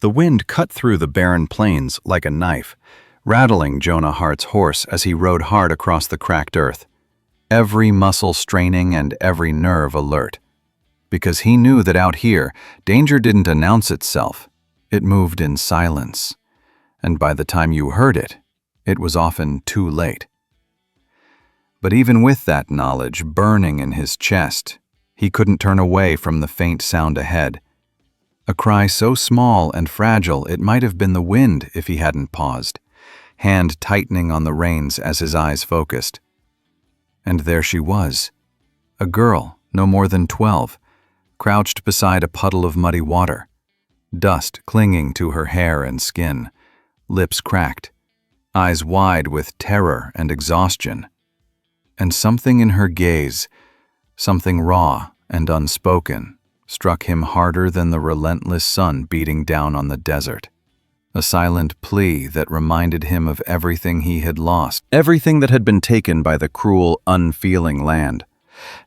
The wind cut through the barren plains like a knife, rattling Jonah Hart's horse as he rode hard across the cracked earth, every muscle straining and every nerve alert. Because he knew that out here, danger didn't announce itself. It moved in silence. And by the time you heard it, it was often too late. But even with that knowledge burning in his chest, he couldn't turn away from the faint sound ahead. A cry so small and fragile it might have been the wind if he hadn't paused, hand tightening on the reins as his eyes focused. And there she was, a girl no more than 12, crouched beside a puddle of muddy water, dust clinging to her hair and skin, lips cracked, eyes wide with terror and exhaustion. And something in her gaze, something raw and unspoken, struck him harder than the relentless sun beating down on the desert. A silent plea that reminded him of everything he had lost, everything that had been taken by the cruel, unfeeling land.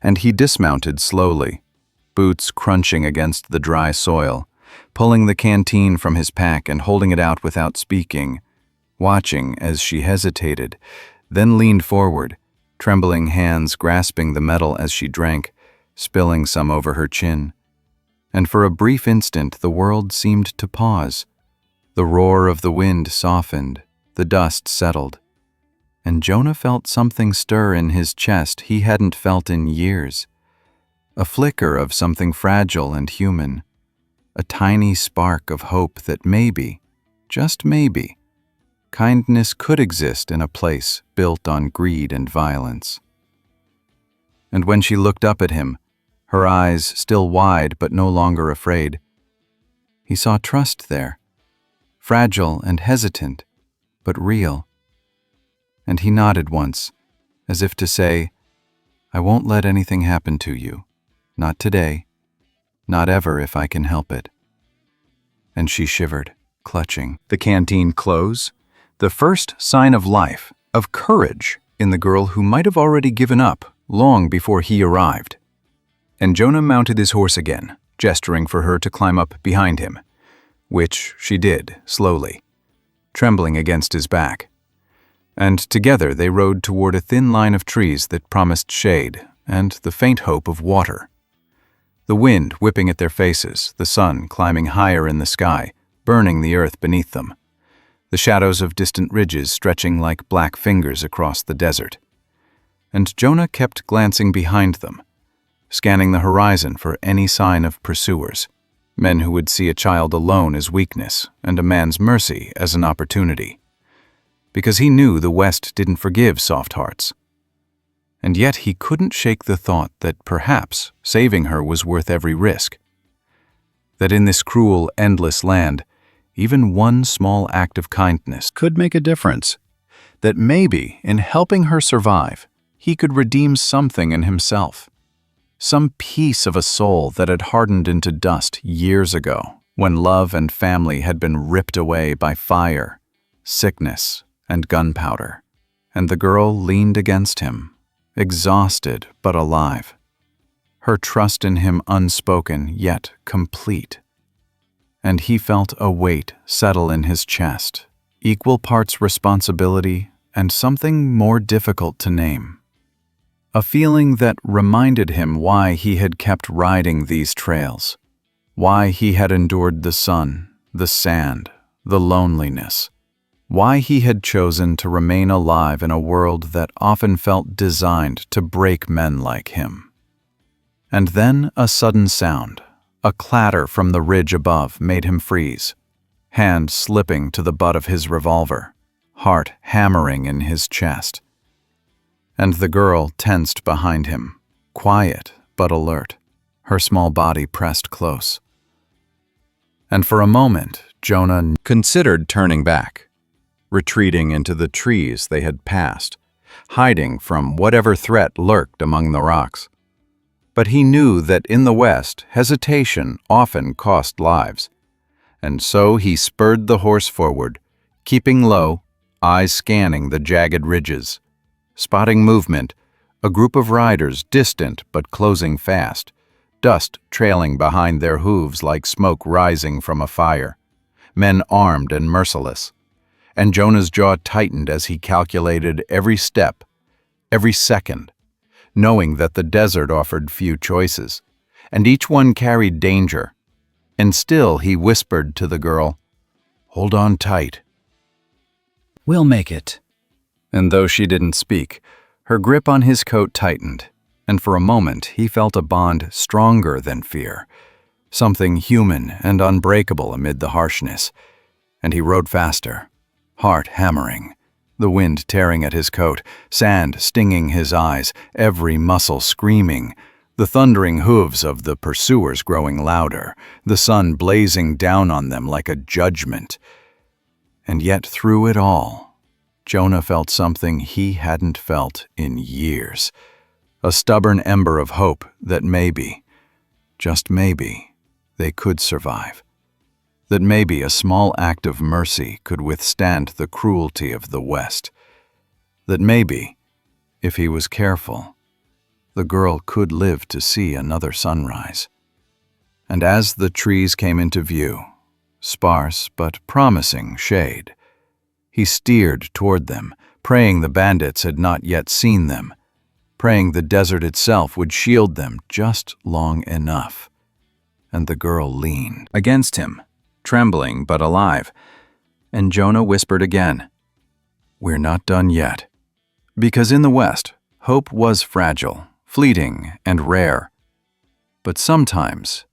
And he dismounted slowly, boots crunching against the dry soil, pulling the canteen from his pack and holding it out without speaking, watching as she hesitated, then leaned forward, trembling hands grasping the metal as she drank, spilling some over her chin. And for a brief instant the world seemed to pause. The roar of the wind softened, the dust settled, and Jonah felt something stir in his chest he hadn't felt in years. A flicker of something fragile and human, a tiny spark of hope that maybe, just maybe, kindness could exist in a place built on greed and violence. And when she looked up at him, her eyes still wide but no longer afraid, he saw trust there, fragile and hesitant, but real. And he nodded once, as if to say, "I won't let anything happen to you. Not today. Not ever if I can help it." And she shivered, clutching the canteen close, the first sign of life, of courage in the girl who might have already given up long before he arrived. And Jonah mounted his horse again, gesturing for her to climb up behind him, which she did slowly, trembling against his back. And together they rode toward a thin line of trees that promised shade and the faint hope of water. The wind whipping at their faces, the sun climbing higher in the sky, burning the earth beneath them, the shadows of distant ridges stretching like black fingers across the desert. And Jonah kept glancing behind them, scanning the horizon for any sign of pursuers, men who would see a child alone as weakness and a man's mercy as an opportunity. Because he knew the West didn't forgive soft hearts. And yet he couldn't shake the thought that perhaps saving her was worth every risk. That in this cruel, endless land, even one small act of kindness could make a difference. That maybe, in helping her survive, he could redeem something in himself. Some piece of a soul that had hardened into dust years ago, when love and family had been ripped away by fire, sickness, and gunpowder. And the girl leaned against him, exhausted but alive, her trust in him unspoken yet complete. And he felt a weight settle in his chest, equal parts responsibility and something more difficult to name. A feeling that reminded him why he had kept riding these trails, why he had endured the sun, the sand, the loneliness, why he had chosen to remain alive in a world that often felt designed to break men like him. And then a sudden sound, a clatter from the ridge above, made him freeze, hand slipping to the butt of his revolver, heart hammering in his chest. And the girl tensed behind him, quiet but alert, her small body pressed close. And for a moment, Jonah considered turning back, retreating into the trees they had passed, hiding from whatever threat lurked among the rocks. But he knew that in the West, hesitation often cost lives, and so he spurred the horse forward, keeping low, eyes scanning the jagged ridges. Spotting movement, a group of riders distant but closing fast, dust trailing behind their hooves like smoke rising from a fire. men armed and merciless. And Jonah's jaw tightened as he calculated every step, every second, knowing that the desert offered few choices, and each one carried danger. And still he whispered to the girl, "Hold on tight." "We'll make it." And though she didn't speak, her grip on his coat tightened, and for a moment he felt a bond stronger than fear, something human and unbreakable amid the harshness. And he rode faster, heart hammering, the wind tearing at his coat, sand stinging his eyes, every muscle screaming, the thundering hooves of the pursuers growing louder, the sun blazing down on them like a judgment. And yet through it all, Jonah felt something he hadn't felt in years, a stubborn ember of hope that maybe, just maybe, they could survive, that maybe a small act of mercy could withstand the cruelty of the West, that maybe, if he was careful, the girl could live to see another sunrise. And as the trees came into view, sparse but promising shade, he steered toward them, praying the bandits had not yet seen them, praying the desert itself would shield them just long enough. And the girl leaned against him, trembling but alive, and Jonah whispered again, "We're not done yet." Because in the West, hope was fragile, fleeting, and rare. But sometimes,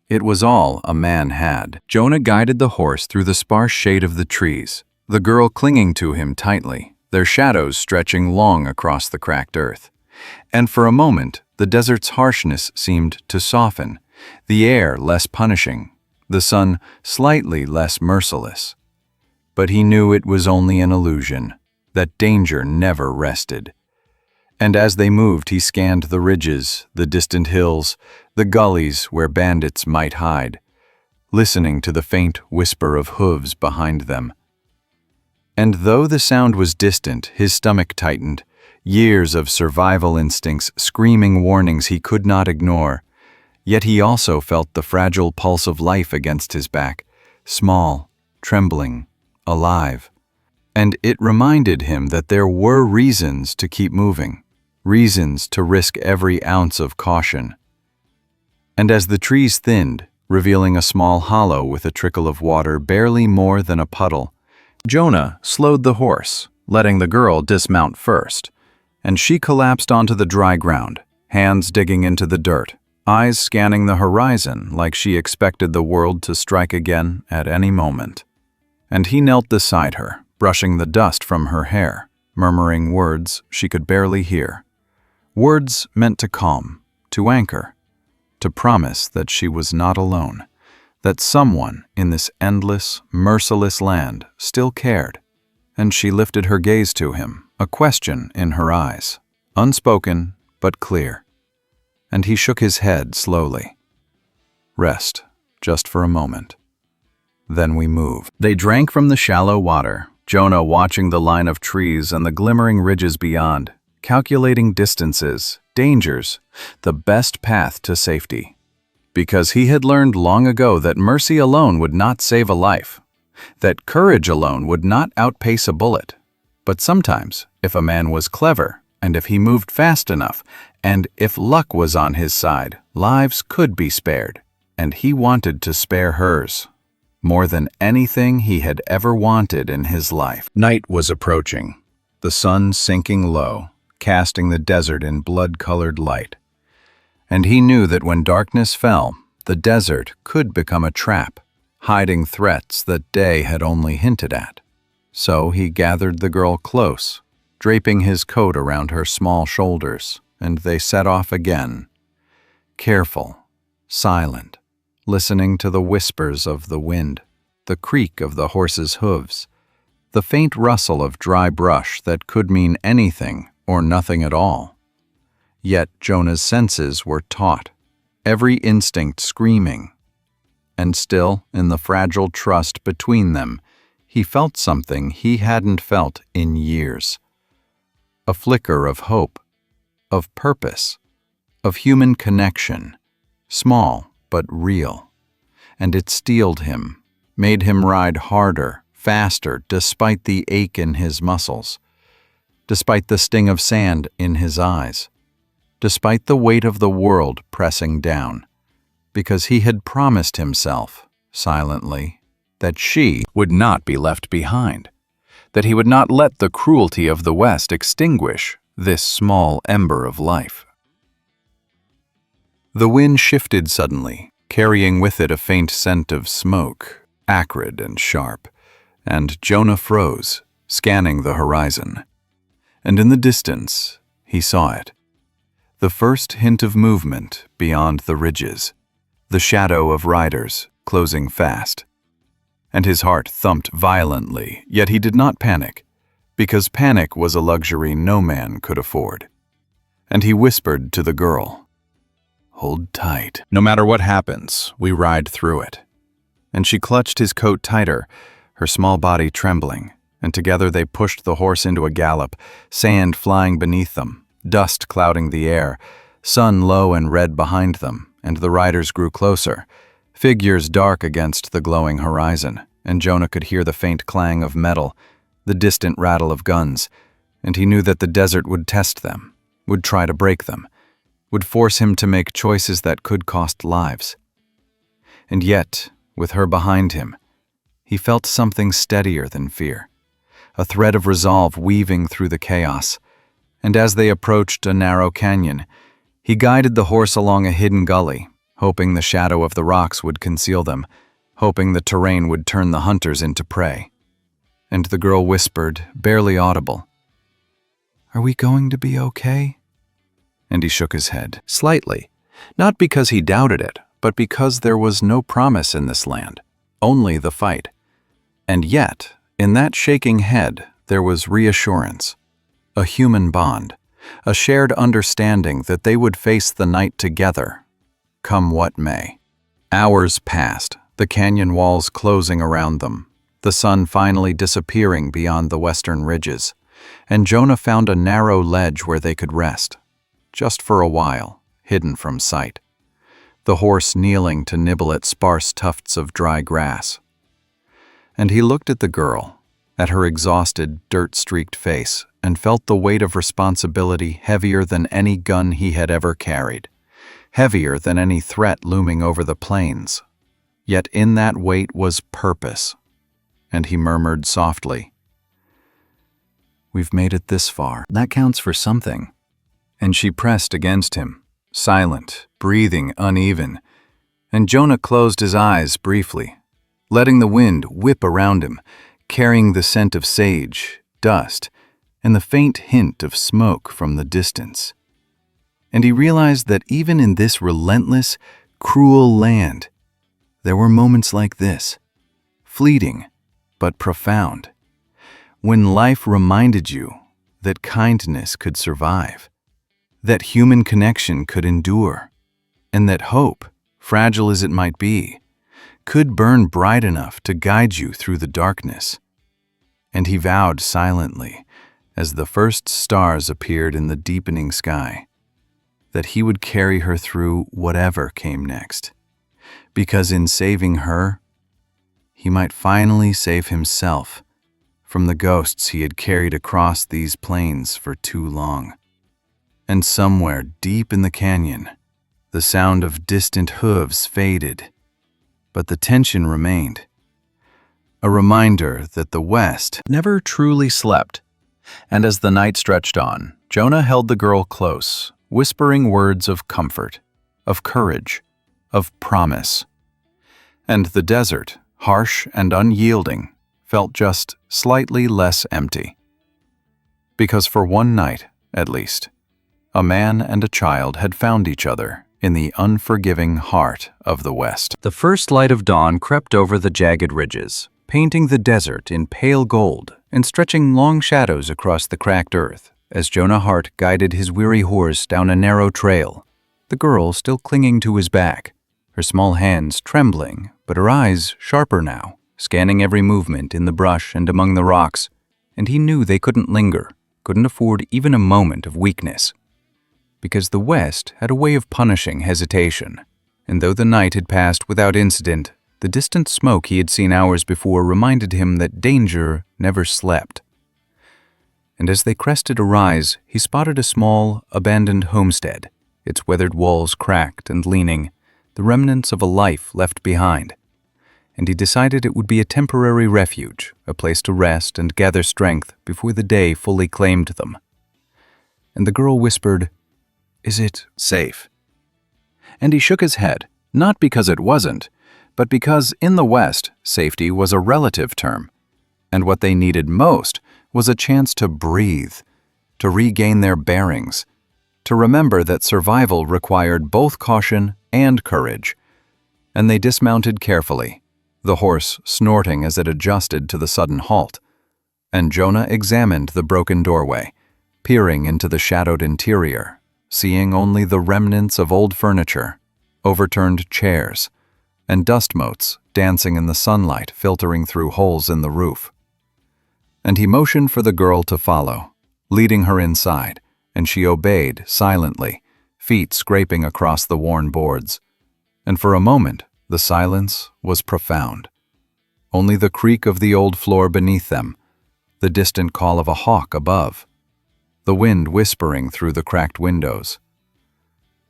it was all a man had. Jonah guided the horse through the sparse shade of the trees, the girl clinging to him tightly, their shadows stretching long across the cracked earth. And for a moment, the desert's harshness seemed to soften, the air less punishing, the sun slightly less merciless. But he knew it was only an illusion, that danger never rested. And as they moved, he scanned the ridges, the distant hills, the gullies where bandits might hide, listening to the faint whisper of hooves behind them. And though the sound was distant, his stomach tightened, years of survival instincts screaming warnings he could not ignore. Yet he also felt the fragile pulse of life against his back, small, trembling, alive. And it reminded him that there were reasons to keep moving, reasons to risk every ounce of caution. And as the trees thinned, revealing a small hollow with a trickle of water barely more than a puddle, Jonah slowed the horse, letting the girl dismount first, and she collapsed onto the dry ground, hands digging into the dirt, eyes scanning the horizon like she expected the world to strike again at any moment. And he knelt beside her, brushing the dust from her hair, murmuring words she could barely hear. Words meant to calm, to anchor, to promise that she was not alone, that someone in this endless, merciless land still cared. And she lifted her gaze to him, a question in her eyes, unspoken but clear. And he shook his head slowly. "Rest, just for a moment. Then we move." They drank from the shallow water, Jonah watching the line of trees and the glimmering ridges beyond, calculating distances, dangers, the best path to safety. Because he had learned long ago that mercy alone would not save a life, that courage alone would not outpace a bullet. But sometimes, if a man was clever, and if he moved fast enough, and if luck was on his side, lives could be spared, and he wanted to spare hers, more than anything he had ever wanted in his life. Night was approaching, the sun sinking low, casting the desert in blood-colored light. And he knew that when darkness fell, the desert could become a trap, hiding threats that day had only hinted at. So he gathered the girl close, draping his coat around her small shoulders, and they set off again, careful, silent, listening to the whispers of the wind, the creak of the horse's hooves, the faint rustle of dry brush that could mean anything or nothing at all. Yet Jonah's senses were taut, every instinct screaming. And still, in the fragile trust between them, he felt something he hadn't felt in years. A flicker of hope, of purpose, of human connection, small but real. And it steeled him, made him ride harder, faster, despite the ache in his muscles, despite the sting of sand in his eyes, despite the weight of the world pressing down, because he had promised himself, silently, that she would not be left behind, that he would not let the cruelty of the West extinguish this small ember of life. The wind shifted suddenly, carrying with it a faint scent of smoke, acrid and sharp, and Jonah froze, scanning the horizon. And in the distance, he saw it. The first hint of movement beyond the ridges, the shadow of riders closing fast. And his heart thumped violently, yet he did not panic, because panic was a luxury no man could afford. And he whispered to the girl, "Hold tight. No matter what happens, we ride through it." And she clutched his coat tighter, her small body trembling, and together they pushed the horse into a gallop, sand flying beneath them, dust clouding the air, sun low and red behind them, and the riders grew closer, figures dark against the glowing horizon, and Jonah could hear the faint clang of metal, the distant rattle of guns, and he knew that the desert would test them, would try to break them, would force him to make choices that could cost lives. And yet, with her behind him, he felt something steadier than fear, a thread of resolve weaving through the chaos, and as they approached a narrow canyon, he guided the horse along a hidden gully, hoping the shadow of the rocks would conceal them, hoping the terrain would turn the hunters into prey. And the girl whispered, barely audible, "Are we going to be okay?" And he shook his head, slightly, not because he doubted it, but because there was no promise in this land, only the fight. And yet, in that shaking head, there was reassurance, a human bond, a shared understanding that they would face the night together, come what may. Hours passed, the canyon walls closing around them, the sun finally disappearing beyond the western ridges, and Jonah found a narrow ledge where they could rest, just for a while, hidden from sight, the horse kneeling to nibble at sparse tufts of dry grass. And he looked at the girl, at her exhausted, dirt-streaked face, and felt the weight of responsibility heavier than any gun he had ever carried, heavier than any threat looming over the plains. Yet in that weight was purpose, and he murmured softly, "We've made it this far. That counts for something." And she pressed against him, silent, breathing uneven, and Jonah closed his eyes briefly, letting the wind whip around him, carrying the scent of sage, dust, and the faint hint of smoke from the distance. And he realized that even in this relentless, cruel land, there were moments like this, fleeting but profound, when life reminded you that kindness could survive, that human connection could endure, and that hope, fragile as it might be, could burn bright enough to guide you through the darkness. And he vowed silently, as the first stars appeared in the deepening sky, that he would carry her through whatever came next, because in saving her, he might finally save himself from the ghosts he had carried across these plains for too long. And somewhere deep in the canyon, the sound of distant hooves faded, but the tension remained, a reminder that the West never truly slept. And as the night stretched on, Jonah held the girl close, whispering words of comfort, of courage, of promise. And the desert, harsh and unyielding, felt just slightly less empty. Because for one night, at least, a man and a child had found each other in the unforgiving heart of the West. The first light of dawn crept over the jagged ridges, painting the desert in pale gold and stretching long shadows across the cracked earth as Jonah Hart guided his weary horse down a narrow trail, the girl still clinging to his back, her small hands trembling, but her eyes sharper now, scanning every movement in the brush and among the rocks, and he knew they couldn't linger, couldn't afford even a moment of weakness. Because the West had a way of punishing hesitation, and though the night had passed without incident, The distant smoke he had seen hours before reminded him that danger never slept. And as they crested a rise, he spotted a small, abandoned homestead, its weathered walls cracked and leaning, the remnants of a life left behind. And he decided it would be a temporary refuge, a place to rest and gather strength before the day fully claimed them. And the girl whispered, "Is it safe?" And he shook his head, not because it wasn't, but because in the West, safety was a relative term. And what they needed most was a chance to breathe, to regain their bearings, to remember that survival required both caution and courage. And they dismounted carefully, the horse snorting as it adjusted to the sudden halt. And Jonah examined the broken doorway, peering into the shadowed interior, seeing only the remnants of old furniture, overturned chairs, and dust motes dancing in the sunlight filtering through holes in the roof. And he motioned for the girl to follow, leading her inside, and she obeyed silently, feet scraping across the worn boards. And for a moment, the silence was profound. Only the creak of the old floor beneath them, the distant call of a hawk above, the wind whispering through the cracked windows.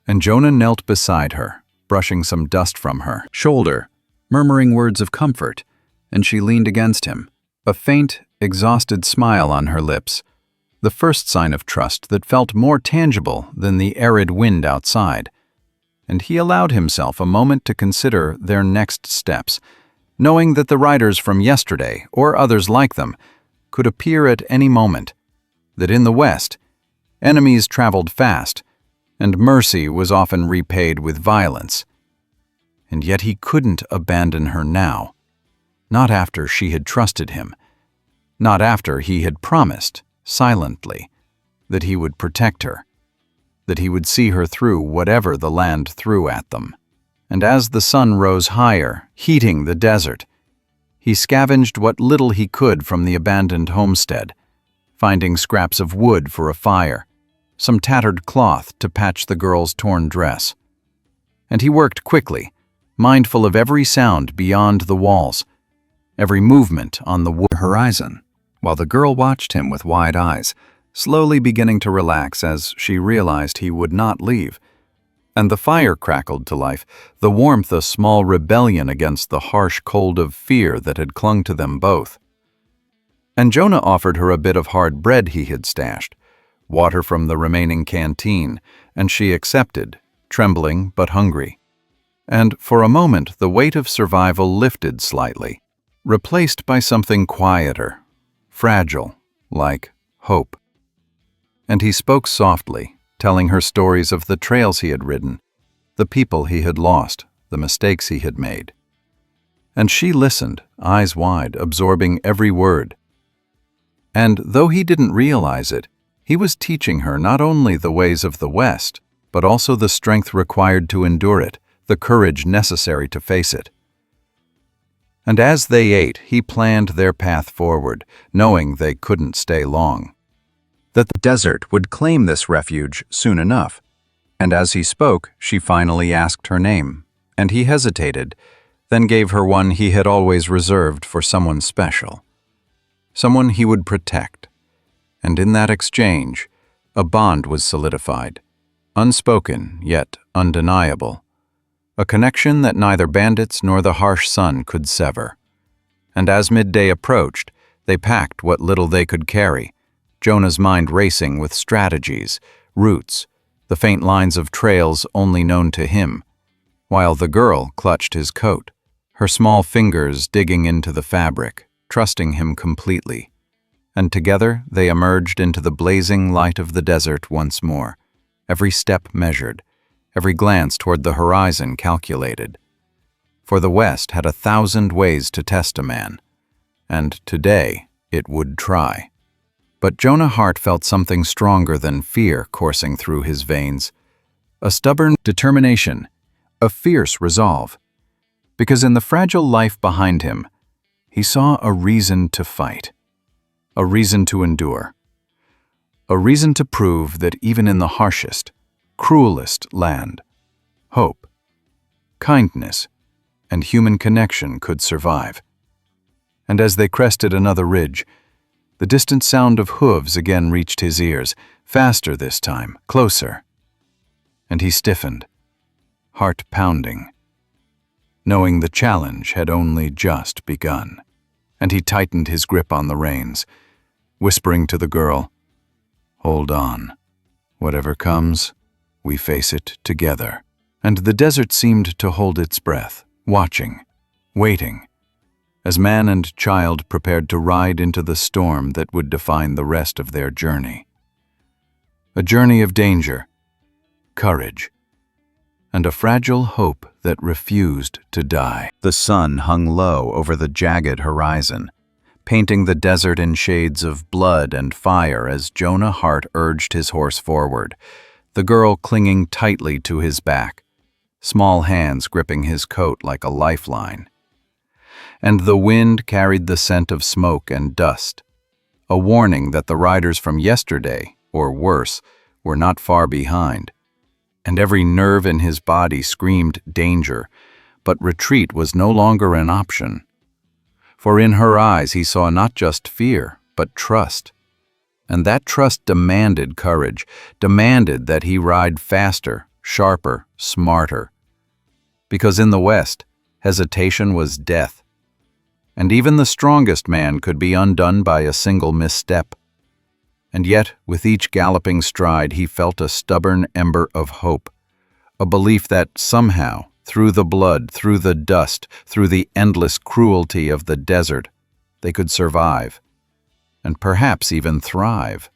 And Jonah knelt beside her, brushing some dust from her shoulder, murmuring words of comfort, and she leaned against him, a faint, exhausted smile on her lips, the first sign of trust that felt more tangible than the arid wind outside. And he allowed himself a moment to consider their next steps, knowing that the riders from yesterday, or others like them, could appear at any moment, that in the West, enemies traveled fast, and mercy was often repaid with violence. And yet he couldn't abandon her now, not after she had trusted him, not after he had promised, silently, that he would protect her, that he would see her through whatever the land threw at them. And as the sun rose higher, heating the desert, he scavenged what little he could from the abandoned homestead, finding scraps of wood for a fire, some tattered cloth to patch the girl's torn dress. And he worked quickly, mindful of every sound beyond the walls, every movement on the wood horizon, while the girl watched him with wide eyes, slowly beginning to relax as she realized he would not leave. And the fire crackled to life, the warmth a small rebellion against the harsh cold of fear that had clung to them both. And Jonah offered her a bit of hard bread he had stashed, water from the remaining canteen, and she accepted, trembling but hungry. And for a moment the weight of survival lifted slightly, replaced by something quieter, fragile, like hope. And he spoke softly, telling her stories of the trails he had ridden, the people he had lost, the mistakes he had made. And she listened, eyes wide, absorbing every word. And though he didn't realize it, he was teaching her not only the ways of the West, but also the strength required to endure it, the courage necessary to face it. And as they ate, he planned their path forward, knowing they couldn't stay long, that the desert would claim this refuge soon enough. And as he spoke, she finally asked her name, and he hesitated, then gave her one he had always reserved for someone special, someone he would protect. And in that exchange, a bond was solidified, unspoken yet undeniable, a connection that neither bandits nor the harsh sun could sever. And as midday approached, they packed what little they could carry, Jonah's mind racing with strategies, routes, the faint lines of trails only known to him, while the girl clutched his coat, her small fingers digging into the fabric, trusting him completely. And together they emerged into the blazing light of the desert once more, every step measured, every glance toward the horizon calculated. For the West had 1,000 ways to test a man, and today it would try. But Jonah Hart felt something stronger than fear coursing through his veins, a stubborn determination, a fierce resolve. Because in the fragile life behind him, he saw a reason to fight, a reason to endure, a reason to prove that even in the harshest, cruelest land, hope, kindness, and human connection could survive. And as they crested another ridge, the distant sound of hooves again reached his ears, faster this time, closer. And he stiffened, heart pounding, knowing the challenge had only just begun. And he tightened his grip on the reins, whispering to the girl, "Hold on. Whatever comes, we face it together." And the desert seemed to hold its breath, watching, waiting, as man and child prepared to ride into the storm that would define the rest of their journey. A journey of danger, courage, and a fragile hope that refused to die. The sun hung low over the jagged horizon, painting the desert in shades of blood and fire as Jonah Hart urged his horse forward, the girl clinging tightly to his back, small hands gripping his coat like a lifeline. And the wind carried the scent of smoke and dust, a warning that the riders from yesterday, or worse, were not far behind. And every nerve in his body screamed danger, but retreat was no longer an option. For in her eyes he saw not just fear, but trust. And that trust demanded courage, demanded that he ride faster, sharper, smarter. Because in the West, hesitation was death. And even the strongest man could be undone by a single misstep. And yet, with each galloping stride, he felt a stubborn ember of hope, a belief that somehow, through the blood, through the dust, through the endless cruelty of the desert, they could survive, and perhaps even thrive.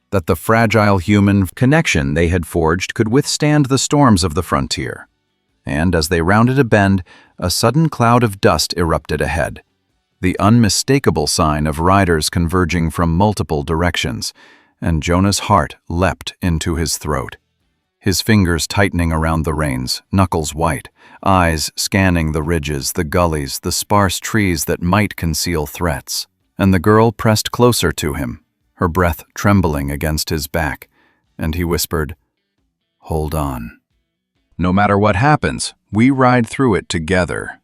That the fragile human connection they had forged could withstand the storms of the frontier. And as they rounded a bend, a sudden cloud of dust erupted ahead, the unmistakable sign of riders converging from multiple directions, and Jonah's heart leapt into his throat. His fingers tightening around the reins, knuckles white, eyes scanning the ridges, the gullies, the sparse trees that might conceal threats. And the girl pressed closer to him, her breath trembling against his back, and he whispered, "Hold on. No matter what happens, we ride through it together."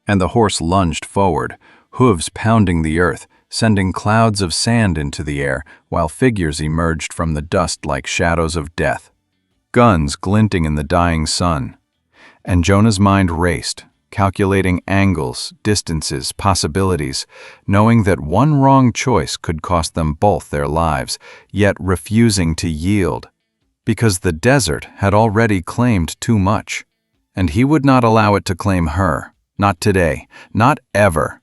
And the horse lunged forward, hooves pounding the earth, sending clouds of sand into the air, while figures emerged from the dust like shadows of death, guns glinting in the dying sun. And Jonah's mind raced, calculating angles, distances, possibilities, knowing that one wrong choice could cost them both their lives, yet refusing to yield, because the desert had already claimed too much, and he would not allow it to claim her, not today, not ever.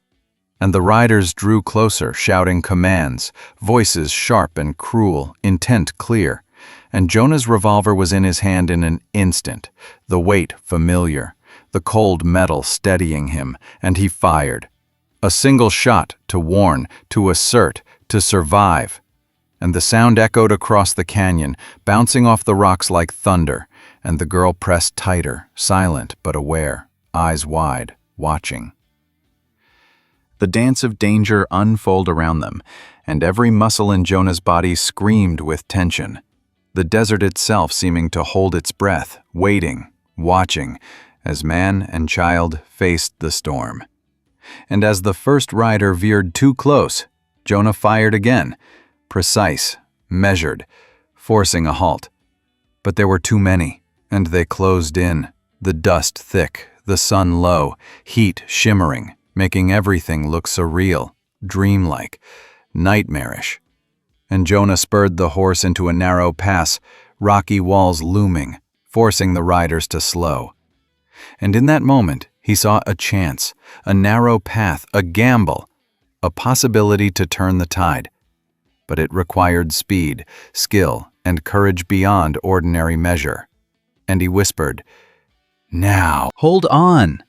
And the riders drew closer, shouting commands, voices sharp and cruel, intent clear. And Jonah's revolver was in his hand in an instant, the weight familiar, the cold metal steadying him, and he fired. A single shot to warn, to assert, to survive. And the sound echoed across the canyon, bouncing off the rocks like thunder, and the girl pressed tighter, silent but aware, eyes wide, watching. The dance of danger unfolded around them, and every muscle in Jonah's body screamed with tension, the desert itself seeming to hold its breath, waiting, watching, as man and child faced the storm. And as the first rider veered too close, Jonah fired again, precise, measured, forcing a halt. But there were too many, and they closed in, the dust thick, the sun low, heat shimmering, making everything look surreal, dreamlike, nightmarish. And Jonah spurred the horse into a narrow pass, rocky walls looming, forcing the riders to slow. And in that moment, he saw a chance, a narrow path, a gamble, a possibility to turn the tide. But it required speed, skill, and courage beyond ordinary measure. And he whispered, "Now, hold on!"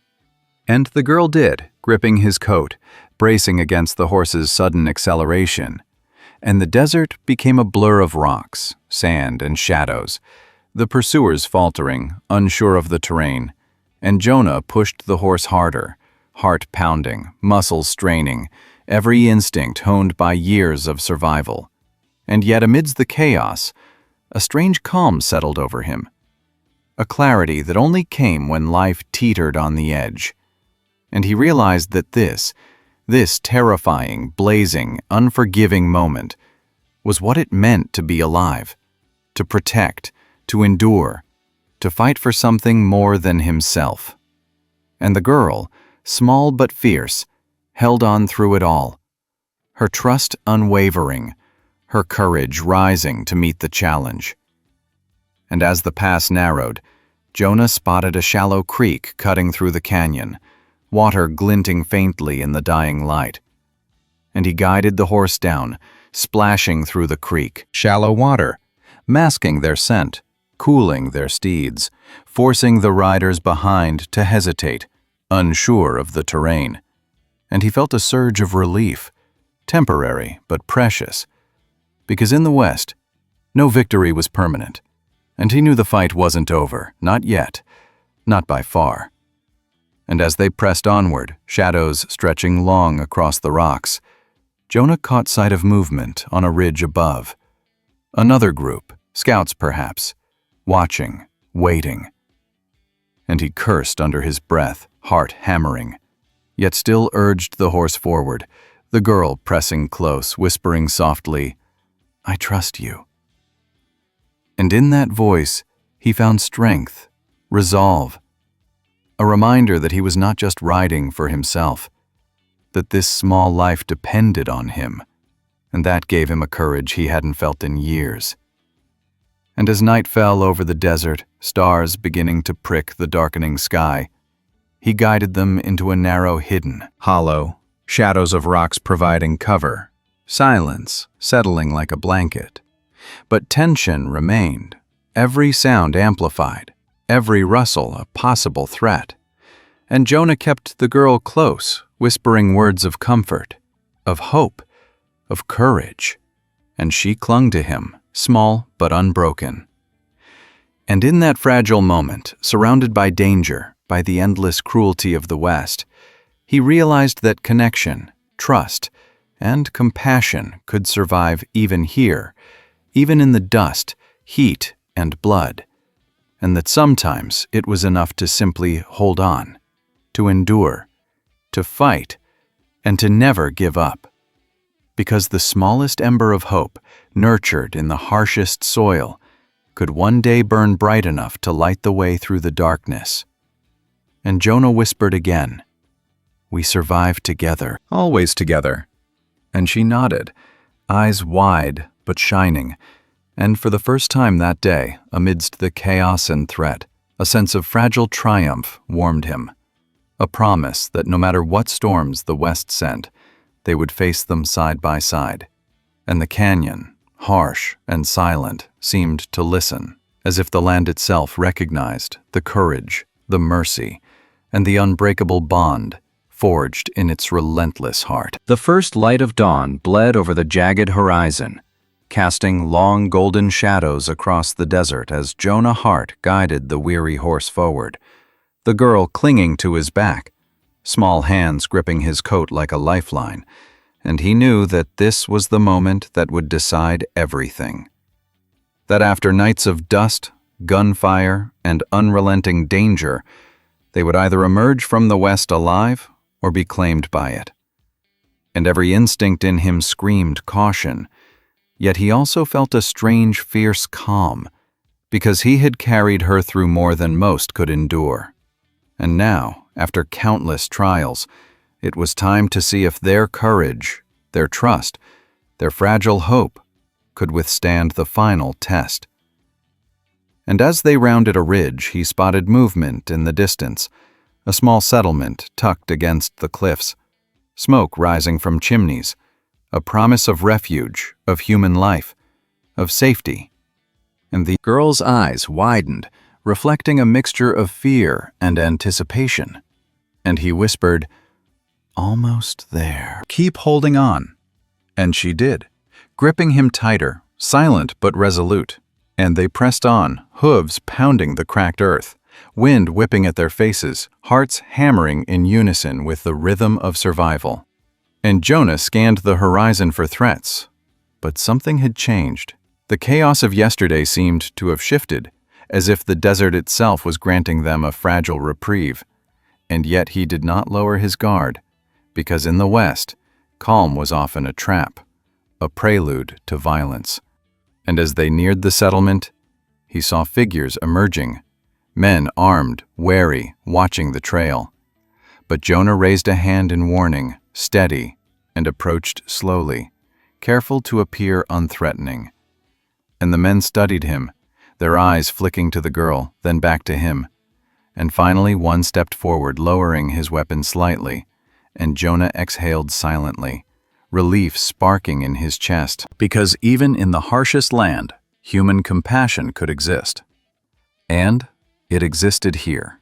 And the girl did, gripping his coat, bracing against the horse's sudden acceleration. And the desert became a blur of rocks, sand, and shadows, the pursuers faltering, unsure of the terrain. And Jonah pushed the horse harder, heart pounding, muscles straining, every instinct honed by years of survival. And yet amidst the chaos, a strange calm settled over him, a clarity that only came when life teetered on the edge. And he realized that this terrifying, blazing, unforgiving moment was what it meant to be alive, to protect, to endure, to fight for something more than himself. And the girl, small but fierce, held on through it all, her trust unwavering, her courage rising to meet the challenge. And as the pass narrowed, Jonah spotted a shallow creek cutting through the canyon, water glinting faintly in the dying light. And he guided the horse down, splashing through the creek. Shallow water, masking their scent, cooling their steeds, forcing the riders behind to hesitate, unsure of the terrain. And he felt a surge of relief, temporary but precious, because in the West, no victory was permanent, and he knew the fight wasn't over, not yet, not by far. And as they pressed onward, shadows stretching long across the rocks, Jonah caught sight of movement on a ridge above. Another group, scouts perhaps, watching, waiting. And he cursed under his breath, heart hammering, yet still urged the horse forward, the girl pressing close, whispering softly, "I trust you." And in that voice, he found strength, resolve, a reminder that he was not just riding for himself, that this small life depended on him, and that gave him a courage he hadn't felt in years. And as night fell over the desert, stars beginning to prick the darkening sky, he guided them into a narrow hidden hollow, shadows of rocks providing cover, silence settling like a blanket. But tension remained, every sound amplified, every rustle a possible threat. And Jonah kept the girl close, whispering words of comfort, of hope, of courage. And she clung to him, small but unbroken. And in that fragile moment, surrounded by danger, by the endless cruelty of the West, he realized that connection, trust, and compassion could survive even here, even in the dust, heat, and blood, and that sometimes it was enough to simply hold on, to endure, to fight, and to never give up. Because the smallest ember of hope, nurtured in the harshest soil, could one day burn bright enough to light the way through the darkness. And Jonah whispered again, "We survive together, always together." And she nodded, eyes wide but shining, and for the first time that day, amidst the chaos and threat, a sense of fragile triumph warmed him, a promise that no matter what storms the West sent, they would face them side by side. And the canyon, harsh and silent, seemed to listen, as if the land itself recognized the courage, the mercy, and the unbreakable bond forged in its relentless heart. The first light of dawn bled over the jagged horizon, casting long golden shadows across the desert as Jonah Hart guided the weary horse forward, the girl clinging to his back, small hands gripping his coat like a lifeline, and he knew that this was the moment that would decide everything. That after nights of dust, gunfire, and unrelenting danger, they would either emerge from the West alive or be claimed by it. And every instinct in him screamed caution, yet he also felt a strange, fierce calm, because he had carried her through more than most could endure. And now, after countless trials, it was time to see if their courage, their trust, their fragile hope could withstand the final test. And as they rounded a ridge, he spotted movement in the distance, a small settlement tucked against the cliffs, smoke rising from chimneys, a promise of refuge, of human life, of safety. And the girl's eyes widened, reflecting a mixture of fear and anticipation. And he whispered, "Almost there. Keep holding on." And she did, gripping him tighter, silent but resolute. And they pressed on, hooves pounding the cracked earth, wind whipping at their faces, hearts hammering in unison with the rhythm of survival. And Jonah scanned the horizon for threats. But something had changed. The chaos of yesterday seemed to have shifted, as if the desert itself was granting them a fragile reprieve. And yet he did not lower his guard, because in the West, calm was often a trap, a prelude to violence. And as they neared the settlement, he saw figures emerging, men armed, wary, watching the trail. But Jonah raised a hand in warning, steady, and approached slowly, careful to appear unthreatening. And the men studied him, their eyes flicking to the girl, then back to him. And finally one stepped forward, lowering his weapon slightly, and Jonah exhaled silently, relief sparking in his chest, because even in the harshest land, human compassion could exist. And it existed here,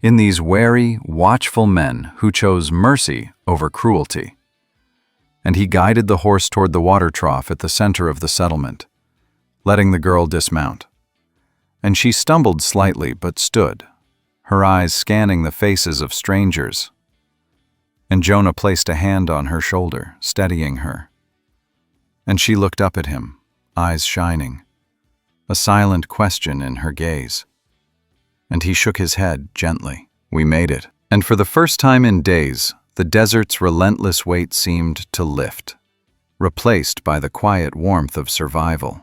in these wary, watchful men who chose mercy over cruelty. And he guided the horse toward the water trough at the center of the settlement, letting the girl dismount. And she stumbled slightly but stood, her eyes scanning the faces of strangers. And Jonah placed a hand on her shoulder, steadying her. And she looked up at him, eyes shining, a silent question in her gaze. And he shook his head gently. We made it. And for the first time in days, the desert's relentless weight seemed to lift, replaced by the quiet warmth of survival.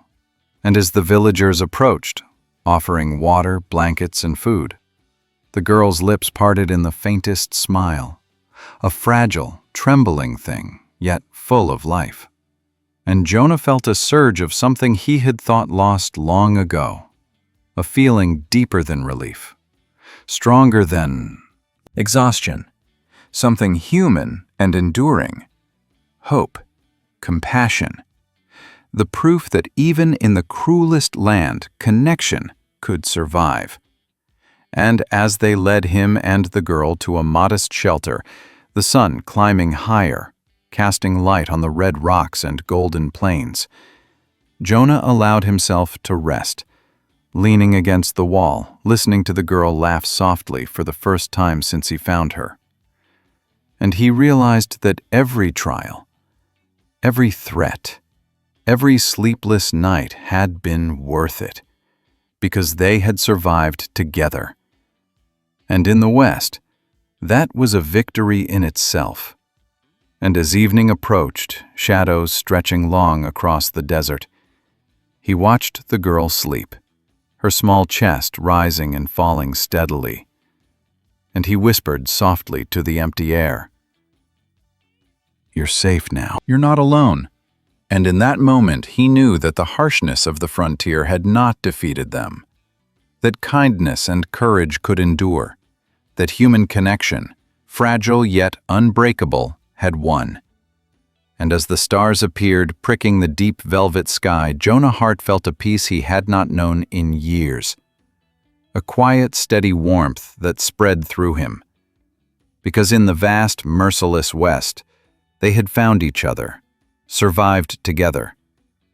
And as the villagers approached, offering water, blankets, and food, the girl's lips parted in the faintest smile, a fragile, trembling thing, yet full of life. And Jonah felt a surge of something he had thought lost long ago, a feeling deeper than relief, stronger than exhaustion, something human and enduring, hope, compassion, the proof that even in the cruelest land, connection could survive. And as they led him and the girl to a modest shelter, the sun climbing higher, casting light on the red rocks and golden plains, Jonah allowed himself to rest, leaning against the wall, listening to the girl laugh softly for the first time since he found her. And he realized that every trial, every threat, every sleepless night had been worth it, because they had survived together. And in the West, that was a victory in itself. And as evening approached, shadows stretching long across the desert, he watched the girl sleep, her small chest rising and falling steadily. And he whispered softly to the empty air, "You're safe now. You're not alone." And in that moment he knew that the harshness of the frontier had not defeated them, that kindness and courage could endure, that human connection, fragile yet unbreakable, had won. And as the stars appeared, pricking the deep velvet sky, Jonah Hart felt a peace he had not known in years, a quiet, steady warmth that spread through him. Because in the vast, merciless West, they had found each other, survived together,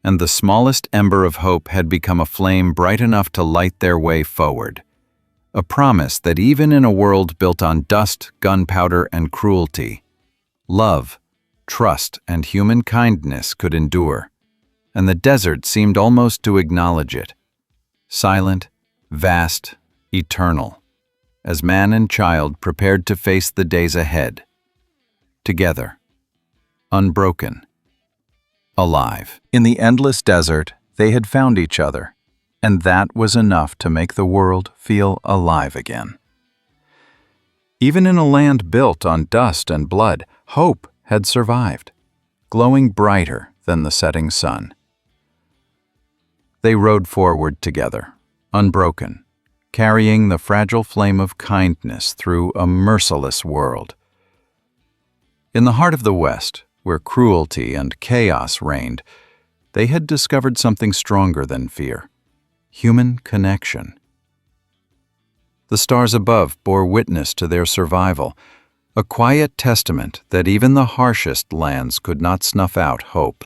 and the smallest ember of hope had become a flame bright enough to light their way forward. A promise that even in a world built on dust, gunpowder, and cruelty, love, trust, and human kindness could endure, and the desert seemed almost to acknowledge it. Silent, vast, eternal, as man and child prepared to face the days ahead. Together, unbroken, alive. In the endless desert, they had found each other, and that was enough to make the world feel alive again. Even in a land built on dust and blood, hope had survived, glowing brighter than the setting sun. They rode forward together, unbroken, carrying the fragile flame of kindness through a merciless world. In the heart of the West, where cruelty and chaos reigned, they had discovered something stronger than fear: human connection. The stars above bore witness to their survival, a quiet testament that even the harshest lands could not snuff out hope.